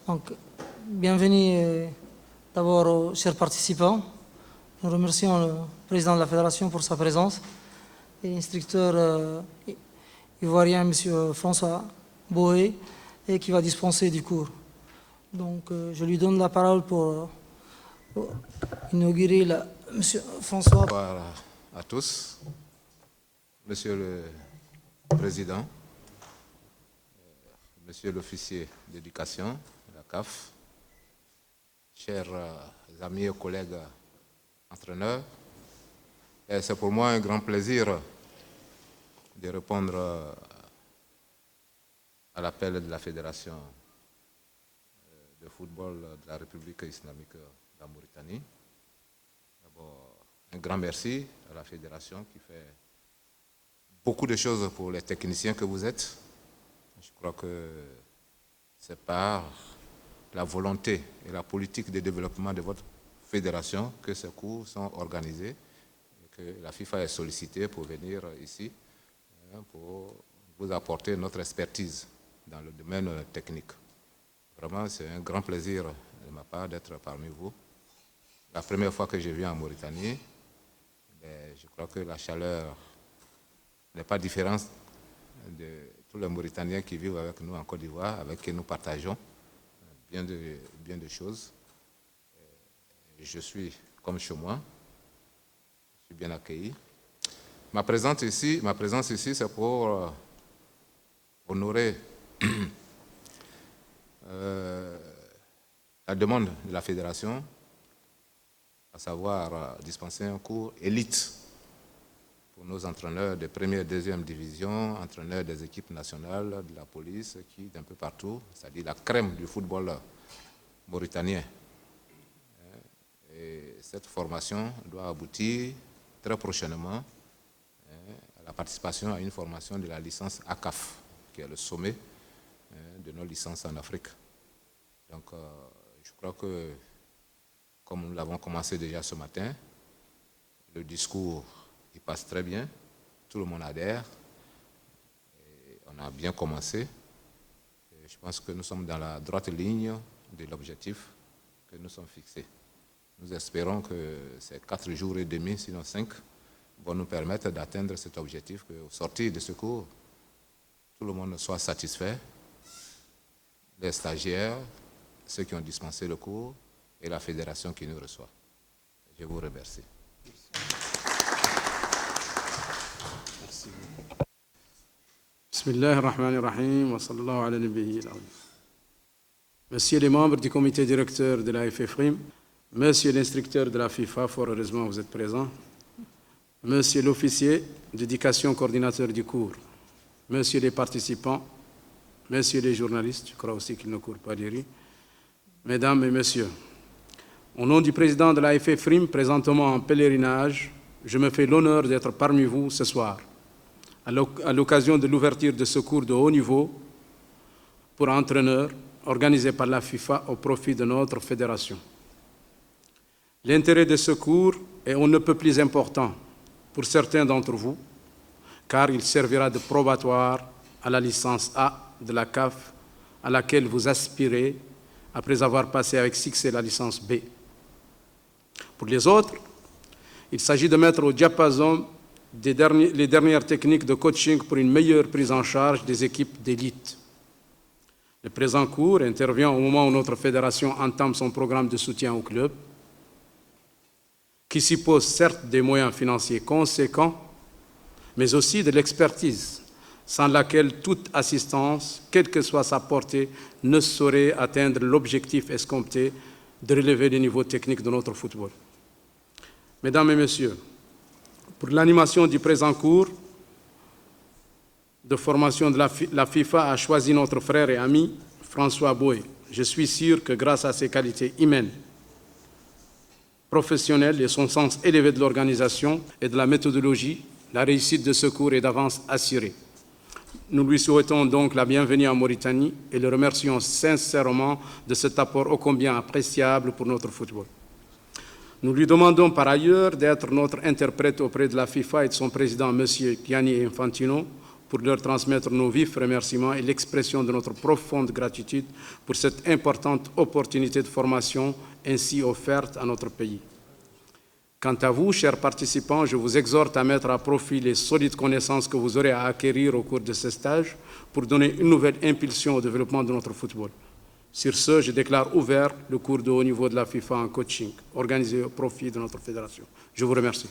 Donc, bienvenue d'abord aux chers participants. Nous remercions le président de la Fédération pour sa présence et l'instructeur ivoirien, M. François Boé, et qui va dispenser du cours. Donc, je lui donne la parole pour inaugurer M. François. Bonsoir à tous, Monsieur le Président, Monsieur l'officier d'éducation, la CAF, chers amis et collègues entraîneurs, c'est pour moi un grand plaisir de répondre à l'appel de la Fédération de football de la République islamique de la Mauritanie. D'abord, un grand merci à la Fédération qui fait beaucoup de choses pour les techniciens que vous êtes. Je crois que c'est par la volonté et la politique de développement de votre fédération que ces cours sont organisés et que la FIFA est sollicitée pour venir ici pour vous apporter notre expertise dans le domaine technique. Vraiment, c'est un grand plaisir de ma part d'être parmi vous. La première fois que je viens en Mauritanie, je crois que la chaleur n'est pas différente de tous les Mauritaniens qui vivent avec nous en Côte d'Ivoire, avec qui nous partageons bien de choses. Je suis comme chez moi, je suis bien accueilli. Ma présence ici, c'est pour honorer la demande de la Fédération, à savoir dispenser un cours élite pour nos entraîneurs de première et deuxième division, entraîneurs des équipes nationales, de la police, qui d'un peu partout, c'est-à-dire la crème du football mauritanien. Et cette formation doit aboutir très prochainement à la participation à une formation de la licence ACAF, qui est le sommet de nos licences en Afrique. Donc, je crois que, comme nous l'avons commencé déjà ce matin, le discours il passe très bien, tout le monde adhère, et on a bien commencé. Et je pense que nous sommes dans la droite ligne de l'objectif que nous sommes fixés. Nous espérons que ces 4 jours et demi, sinon 5, vont nous permettre d'atteindre cet objectif, qu'au sortir de ce cours, tout le monde soit satisfait, les stagiaires, ceux qui ont dispensé le cours et la fédération qui nous reçoit. Je vous remercie. Bismillah ar-Rahman ar-Rahim wa sallallahu ala nabiyyi al-azim. Messieurs les membres du comité directeur de la FFRIM, Monsieur l'instructeur de la FIFA, fort heureusement vous êtes présent, Monsieur l'officier d'éducation coordinateur du cours, Messieurs les participants, Messieurs les journalistes, je crois aussi qu'ils ne courent pas des rues, Mesdames et Messieurs, au nom du président de la FFRIM, présentement en pèlerinage, je me fais l'honneur d'être parmi vous ce soir, à l'occasion de l'ouverture de ce cours de haut niveau pour entraîneurs organisé par la FIFA au profit de notre fédération. L'intérêt de ce cours est on ne peut plus important pour certains d'entre vous, car il servira de probatoire à la licence A de la CAF à laquelle vous aspirez après avoir passé avec succès la licence B. Pour les autres, il s'agit de mettre au diapason les dernières techniques de coaching pour une meilleure prise en charge des équipes d'élite. Le présent cours intervient au moment où notre fédération entame son programme de soutien au club, qui suppose certes des moyens financiers conséquents, mais aussi de l'expertise, sans laquelle toute assistance, quelle que soit sa portée, ne saurait atteindre l'objectif escompté de relever le niveau technique de notre football. Mesdames et Messieurs, pour l'animation du présent cours de formation de la FIFA a choisi notre frère et ami François Boé. Je suis sûr que grâce à ses qualités humaines, professionnelles et son sens élevé de l'organisation et de la méthodologie, la réussite de ce cours est d'avance assurée. Nous lui souhaitons donc la bienvenue en Mauritanie et le remercions sincèrement de cet apport ô combien appréciable pour notre football. Nous lui demandons par ailleurs d'être notre interprète auprès de la FIFA et de son président, M. Gianni Infantino, pour leur transmettre nos vifs remerciements et l'expression de notre profonde gratitude pour cette importante opportunité de formation ainsi offerte à notre pays. Quant à vous, chers participants, je vous exhorte à mettre à profit les solides connaissances que vous aurez à acquérir au cours de ces stages pour donner une nouvelle impulsion au développement de notre football. Sur ce, je déclare ouvert le cours de haut niveau de la FIFA en coaching, organisé au profit de notre fédération. Je vous remercie.